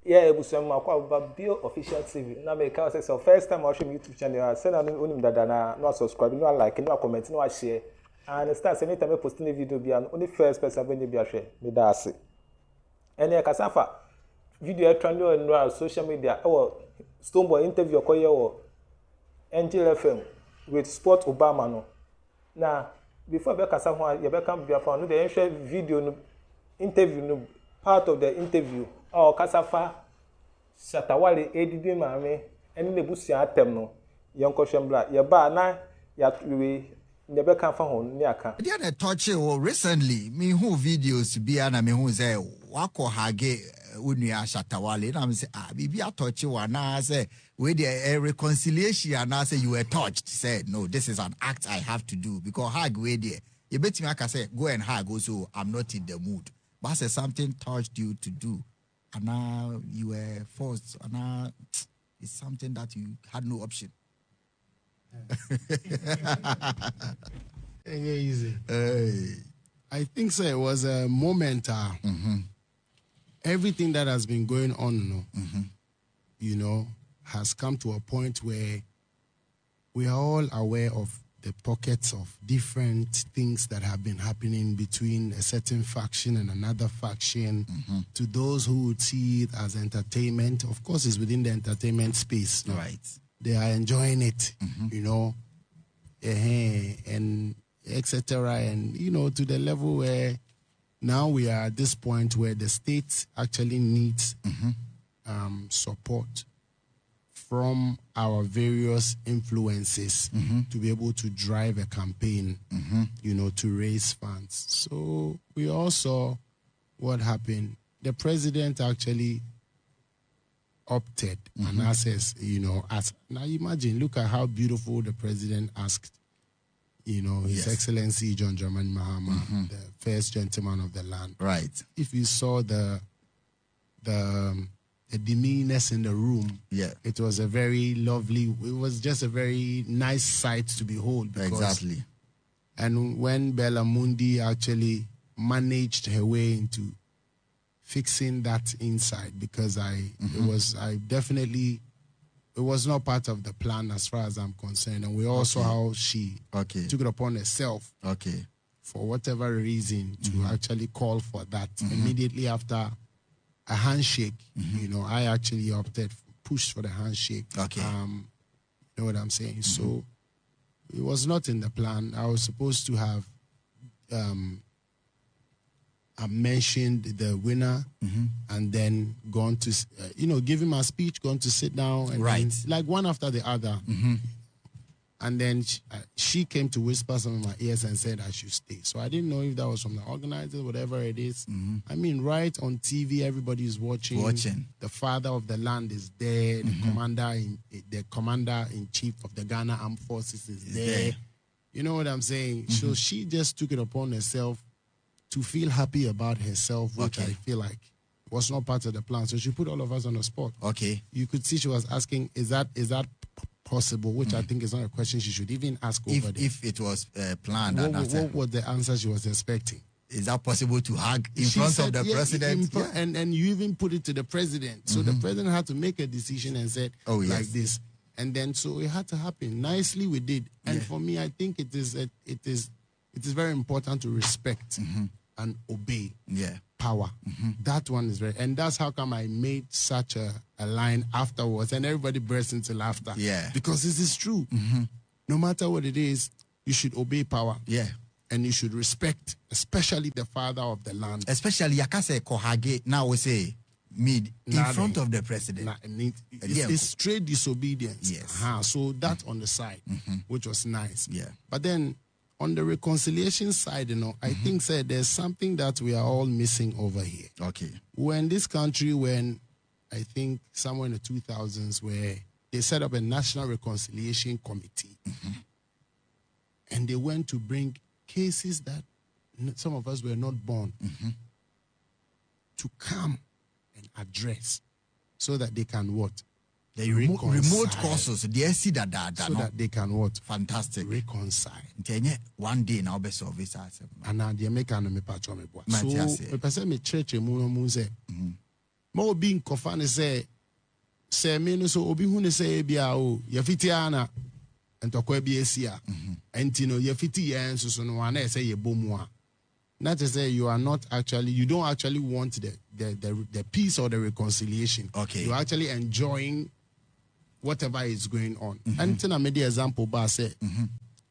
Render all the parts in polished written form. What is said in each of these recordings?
Yeah, Busam Makwa Bio Official TV. Now make us say first time watching YouTube channel. I send on unim that not subscribe, no like, no comment, no share. And start anytime I post a video be only first person when you be share. Me da say. And ya kasafa video trend on social media. Our Stonebwoy interview ko or NGL FM with Sport Obama no. Now before be kasa ho you be come be no the share video no interview no part of the interview. Oh, kasafa Shatawale edidi maame ene nebusia atem no yonko hwembla ye ba na ya we nebe kan fa ho ni aka dey na touch recently me who videos bia na me who say wako hage unua Shatawale na me say bibi atouch wa na say we the reconciliation na say you were touched said no, this is an act I have to do because hag we there you bet me aka say go and hag also I'm not in the mood but say something touched you to do. And now you were forced, and now it's something that you had no option. Easy. I think so. It was a moment. Everything that has been going on, you know, has come to a point where we are all aware of the pockets of different things that have been happening between a certain faction and another faction. To those who would see it as entertainment, of course, it's within the entertainment space. No? Right. They are enjoying it, you know, and etc. And, you know, to the level where now we are at this point where the state actually needs support from our various influences to be able to drive a campaign, you know, to raise funds. So we all saw what happened. The president actually opted and asked, you know, now imagine, look at how beautiful the president asked, you know, His Excellency John Dramani Mahama, the first gentleman of the land. Right. If you saw the demeanors in the room, it was a very lovely, it was just a very nice sight to behold. Exactly. And when Bella Mundi actually managed her way into fixing that inside, because it was not part of the plan as far as I'm concerned. And we all saw how she took it upon herself for whatever reason to actually call for that immediately after a handshake. You know, I actually pushed for the handshake. You know what I'm saying? So it was not in the plan. I was supposed to have I mentioned the winner and then gone to, you know, give him a speech, gone to sit down, and then, like one after the other. And then she came to whisper some in my ears and said I should stay. So I didn't know if that was from the organizers, whatever it is. I mean, right on TV, everybody is watching. The father of the land is there. The commander-in-chief of the Ghana Armed Forces is there. You know what I'm saying? So she just took it upon herself to feel happy about herself, which I feel like was not part of the plan. So she put all of us on the spot. You could see she was asking, is that possible? Which I think is not a question she should even ask over there. If it was planned. What was the answer she was expecting? Is that possible to hug in front of the president? And you even put it to the president. So the president had to make a decision and said, like this. And then so it had to happen. Nicely we did. And for me, I think it is very important to respect and obey power. That one is very, and that's how come I made such a line afterwards, and everybody burst into laughter. Because this is true. No matter what it is, you should obey power. And you should respect, especially the father of the land. Especially Yakase Kohage, now we say, in front of the president. It's straight disobedience. So that on the side, which was nice. But then, on the reconciliation side, you know, I think there's something that we are all missing over here. We're in this country when I think somewhere in the 2000s where they set up a National Reconciliation Committee. And they went to bring cases that some of us were not born to come and address so that they can what? The remote causes, the SC that so that they can what? Fantastic. Reconcile. One day now be solve this. And now they make an me patch on me. So me person me church say Mo being kofane say me no so obi hu ne say bia o ye fiti ana entokwa bi esia enti no ye fiti ye nso no ana say ye bomu a. Not to say you don't actually want the peace or the reconciliation. Okay. You're actually enjoying whatever is going on. And then I made the example, but I said,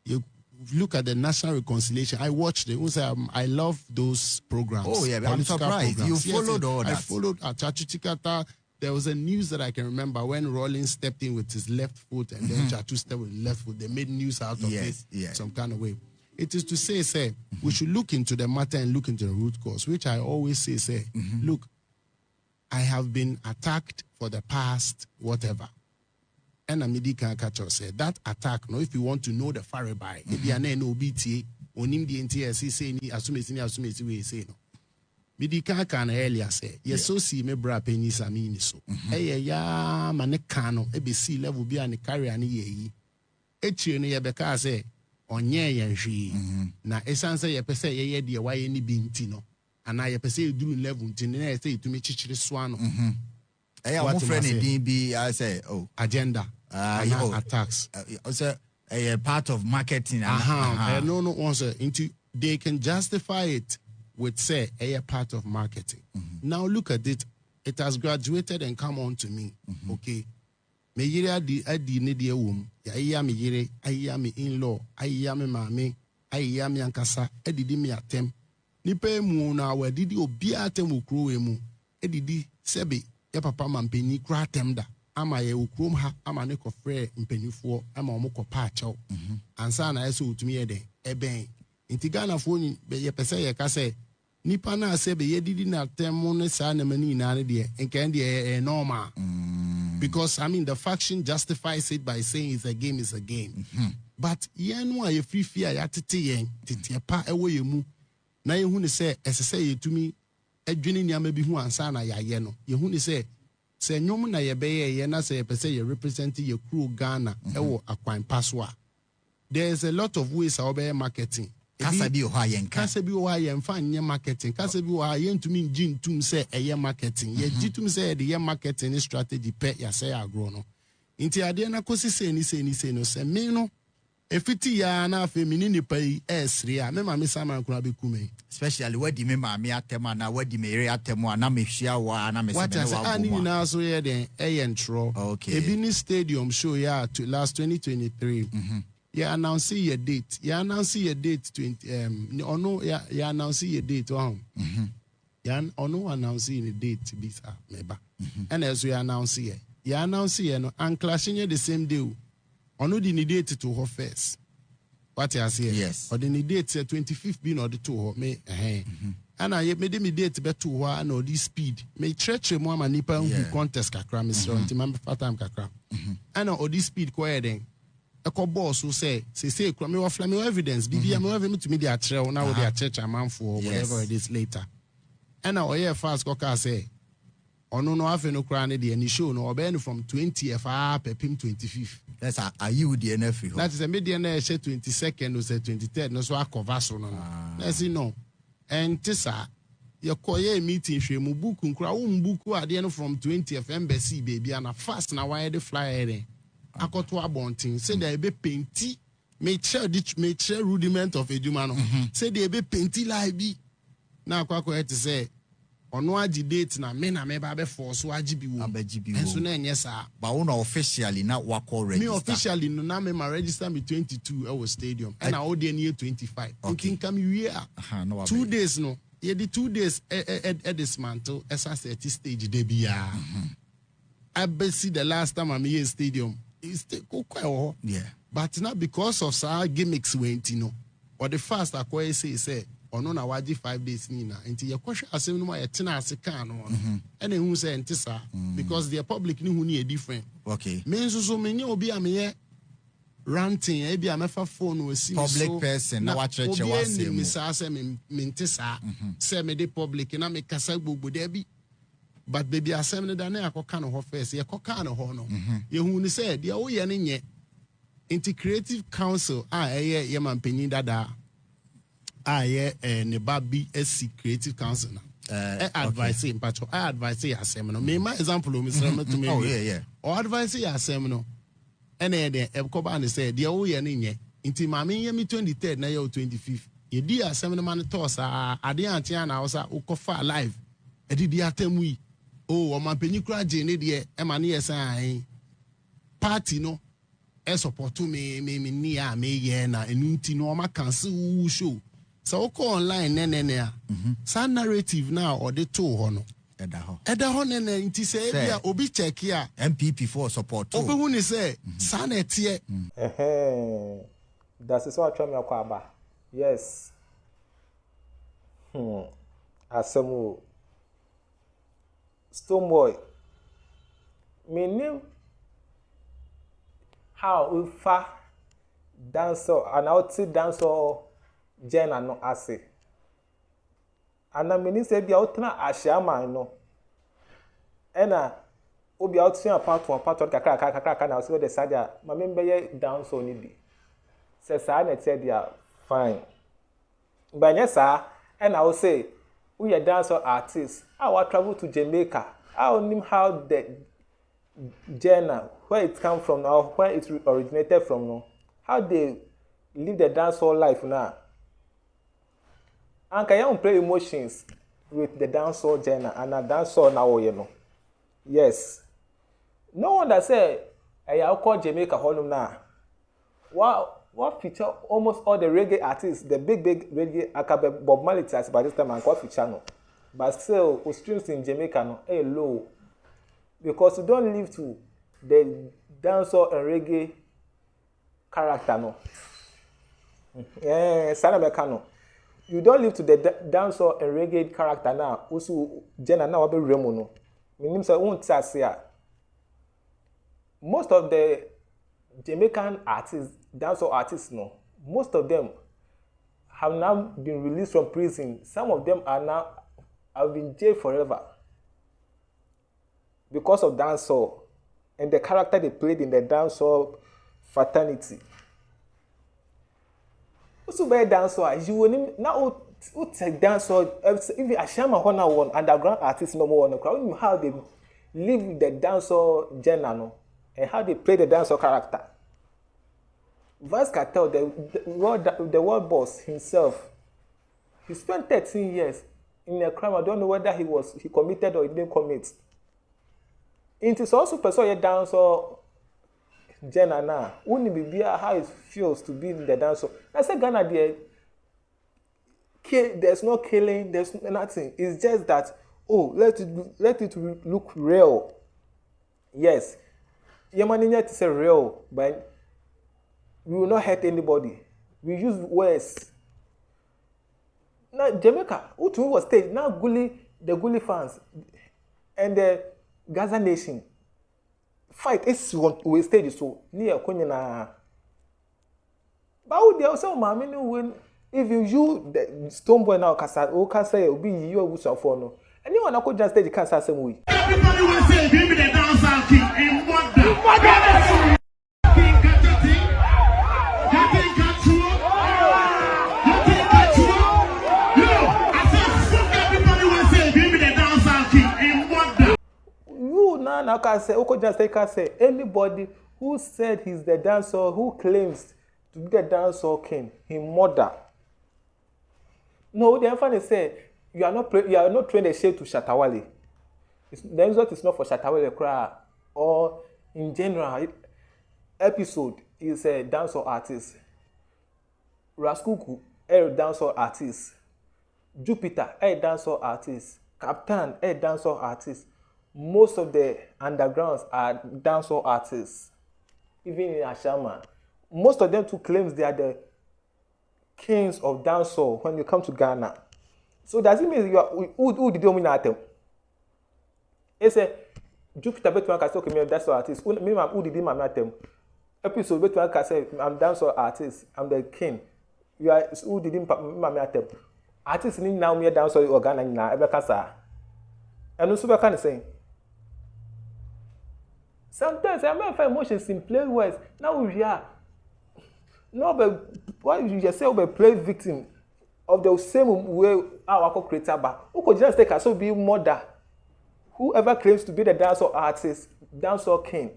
you look at the national reconciliation. I watched it. I love those programs. Oh, yeah, I'm surprised. Programs. You followed all that. I followed Chachuchikata. There was a news that I can remember when Rollins stepped in with his left foot and then Chachu stepped with his left foot. They made news out of it some kind of way. It is to say, we should look into the matter and look into the root cause, which I always say, look, I have been attacked for the past, whatever. And Amidi can catch us say that attack, no, if you want to know the farabai, if you are no BTA, onim the NTS, say, assume we say no. Midi can earlier say, yes, so see me bra penny samini so. Hey, ya manekano, ABC level be an carry any ye. Echi no yabeka say, onye yenhwe na esanse ye pese ye de waye ni binti no ana ye pese eduru level nti na ye say itumi chichiri so ano mo friend din bi I say agenda attacks also a part of marketing no once into they can justify it with say a part of marketing. Now look at it has graduated and come on to me. Okay, me yire adi ne de wom ya iya me yire iya me in-law iya me mame iya me ankasa edidi me atem nipa mu na wadidi obi atem okro emu edidi sebe ya papa mampeni kra atem da ama ye okrom ha ama ne kofre mpanifo ama omko pa achew ansa na yeso otumi ye den eben nti Ghana fo ni ye pese ye ka se nipa na sebe ye didi na atem ne sa na mani na ne de enkan de normal. Because, I mean, the faction justifies it by saying it's a game, it's a game. But, no, you free fear, you titi pa away mu. Na you who say, as I say to me, a dreaming ya maybe who answer na ya yeno. You who say no na ye be ye na say, you represent your crew Ghana, a quine passwa. There's a lot of ways I'll be marketing. Kasabi o hayen fan ye marketing. Kasabi o hayen to mean gin tum say a year marketing. Ye jitum say the year marketing strategy pet ya say agrono. Inti adena kosi say ni no say me no. Efiti ya na femini ni pay esria. Me ma sama kuna be kume. Especially where the me ma me atema na where the me area atema na me hia wa na me se what I say ani na so ye den e ntro. Okay. Ebini Stadium show ya to last 2023. You announce your date. You announce your date 20 you announce your date you announce the date bisa meba. And as we announce here. You announce here no and clashing the same day. Ono the date to her first. What you say? Yes. Or the date 25th being or the to her me and I made me date bet to her no this speed. Me church mo ma nipa who contest kakra me so ntimam fatam kakra. And or this speed quiet a boss who say me wa flame evidence bibi am ever to me the atre na we the church amount for whatever it is later. And now fast koka say ono no afi no kra ne de ni show no obey from 20th pepim 25th. That's are you the NF? That is a media na 22nd or say 23rd no so akova so no. Let's see no. And tisa your koye meeting hwe mu book nkra wo mbuku ade no from 20th embassy baby and fast na why the flyer there. Akoto abontin say they be painty me share rudiment of eduma no say they be painty like bi na akwakọ et say ono agi date na me ba be force agi bi wo enso na enye sa ba wo na officially na wakọ register me officially no na me ma register me 22 our stadium and I odi near 25 okay come you 2 days no ye the 2 days at dismantle as I said stage dey bia I be see the last time I'm here stadium. Yeah. But not because of our gimmicks went, or the first I say, or no, now 5 days nina until your question as no my tina can on. And then who say Antissa because the public knew who need different. Okay. Means so many will be a mere ranting, maybe I'm a phone with public person. Now what church was Miss Mintissa, say me the public and I make a sabu would there be. But baby, I said that I can of face, a cocano hono. You who said, the old yenin into Creative Council, Yaman Penny Dada, Nebabi SC Creative Council. advice mpacho I advice ya asem no me my example o misrem to me oh yeah or advice ya asem no ene de ekoba ne say de wo ye ne nye nti ma me ye me 23rd na ye 25th ye di asem no man to sa ade antia na wo sa ukofa live edidi atemu yi oh o man penyi kura je ne de e ma ne ye san party no e support me ni a me ye na enu nti no ma cancel show. So go online nene some narrative now or the two hono. Eda ho nene nti say bia obi check ya MPP for support. Obi hu ni say sanetie. That is what me akwa. Yes. Asemu Stonebwoy. Me knew how we fa dancer and outside dancer Jenna no ase. And I mean say bia utna ahia no. Ena obi outside part kakra na so the sadia ma me be dance on ni bi. Say sa na tie dia fine. But yes sir, and I will say we are dancer artists. I will travel to Jamaica. I will know how the Jenna, where it come from or where it originated from no. How they live the dancehall life now. And can you play emotions with the dancehall Jenna and a dancehall now, you know? Yes. No one that say, I call Jamaica Holland now. What feature almost all the reggae artists, the big reggae, Akabe Bob Marley as by this time and what feature no. But still, who streams in Jamaica no, low. Because you don't live to the dancehall and reggae character no. Salamekano. You don't live to the dancehall and reggae character now. Also, Jenna now be remono. Meaning say won't say most of the Jamaican artists, dancehall artists, no, most of them have now been released from prison. Some of them are now have been jailed forever because of dancehall and the character they played in the dancehall fraternity. Also, by dancehall, you will now take dancehall. If I share my one underground artist no more on the crowd, how they live with the dancehall genre, no, and how they play the dancehall character. Vaz Cartel, the world boss himself, he spent 13 years in a crime. I don't know whether he committed or he didn't commit. It is also personal dancehall. Jenna now, wouldn't be how it feels to be in the dancer. I said Ghana there's no killing, there's nothing. It's just that let it look real. Yes, Yemani to say real, but we will not hurt anybody. We use words. Now Jamaica, who was stage now the Gully fans and the Gaza nation. Fight is we stage so near Kunyana. But they also mammy when if you the Stonebwoy now can say will be you who shall follow. Anyone could just stage can't say we. Everybody will say give me the dancehall king in mother. Now can say, can say anybody who said he's the dancer, who claims to be the dancer king, him mother. No, the infant say you are not trained a shape to Shatawale. The result is not for Shatawale cry or in general episode is a dancer artist. Raskuku, a dancer artist. Jupiter, a dancer artist. Captain, a dancer artist. Most of the undergrounds are dancehall artists, even in Ashama. Most of them too claims they are the kings of dancehall when you come to Ghana. So does it mean you are who did you dominate them? It's a Jupiter betuan can say okay, I'm dancehall artist. Minimum who did my them? Episode betuan can say I'm dancehall artist. I'm the king. You are who did my them? Artists need now me dancehall or Ghana na ebe kasa. And also we can say. Sometimes I might find emotions in plain words. Now we are. No, but why you just say we play victim? of the same way our creator ba who could just take so be mother whoever claims to be the dancehall artist dancehall king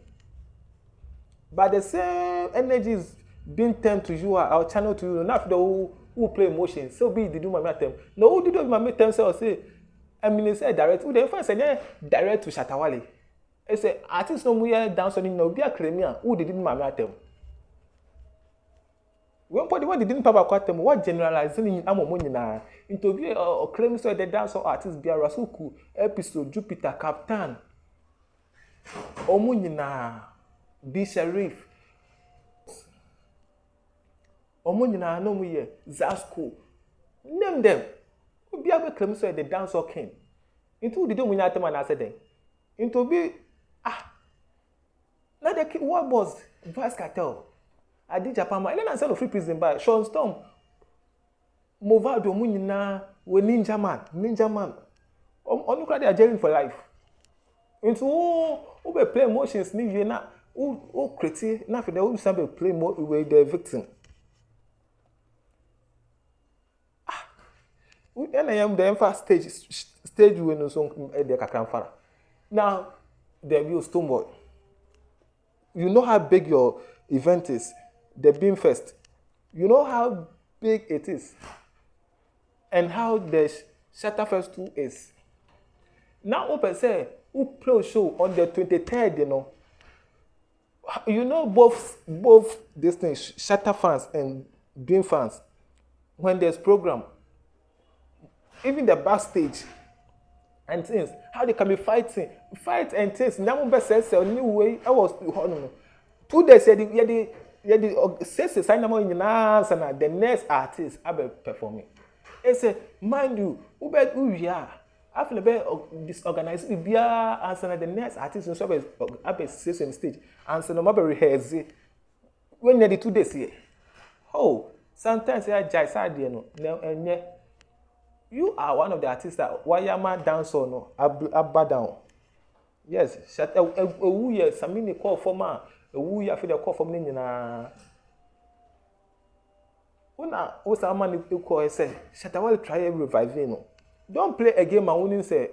but the same energy is being turned to you our channel to you not the who play emotions so be the do my them no who did my them say I mean say direct who dey say direct to Shatawale I say artist no we dancehall no be a cremia who did my them when didn't papa kwatem what generalizing amomo nyina into be or claim so the dancehall artist be Rasuku episode Jupiter Captain omo nyina be Sheriff omo nyina no mu ye Zasco name them be able claim so the dancehall king into the do munya tema na said into be na the what was Vice Cartel I did Japan. I didn't sell free prison by Sean Storm. Movado Munina, we Ninja Man. On they are jailing for life. Into who be play emotions, ni na who critique, na for the who sample play with the victim. And I am the first stage when no song the Kakramfara. Now there be Stonebwoy. You know how big your event is. The Beam Fest. You know how big it is and how the Shatterfest 2 is. Now, open say, who play show on the 23rd, you know both these things, Shatter fans and Beam fans, when there's program, even the backstage and things, how they can be fight and things. Now, says a new way. I was 2 days said say sign number in the next artist abe performing. I say mind you, who we are after the disorganized bia answer the next artist so abe same stage answer no mabe rehearse when the 2 days here. Oh, sometimes I jai side no enye you are one of the artists that wayama dance or no abba down. Yes, shut who ye samini call for man who ya feel the call from nyina una o sama ni call say Shatawale try reviving no don't play a game and winning say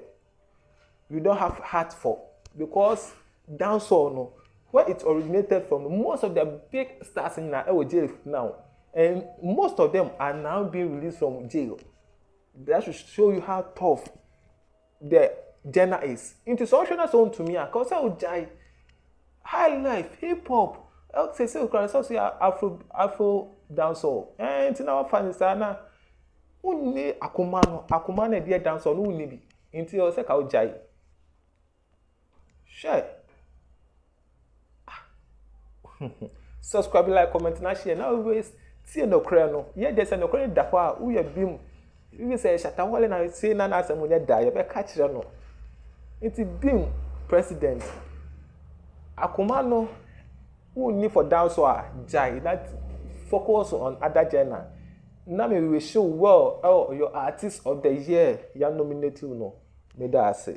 you don't have heart for because dancehall no where it originated from most of the big stars in jail now and most of them are now being released from jail. That should show you how tough the genre is. Into social zone to me cause I would die high life, hip hop, say Afro dancehall. And in our fans, only Akumano, dear dancehall, no need until you say how jai. Share. Subscribe, like, comment, and share. Now always see no crano. Yeah, there's no crano dapa. Who you beam? You say Shatawale na say na na some money die. You be catch no. It's beam president. Akumano who need for dancehall jai that focus on other genre. Now we will show well your artist of the year you nominated no. Me that say.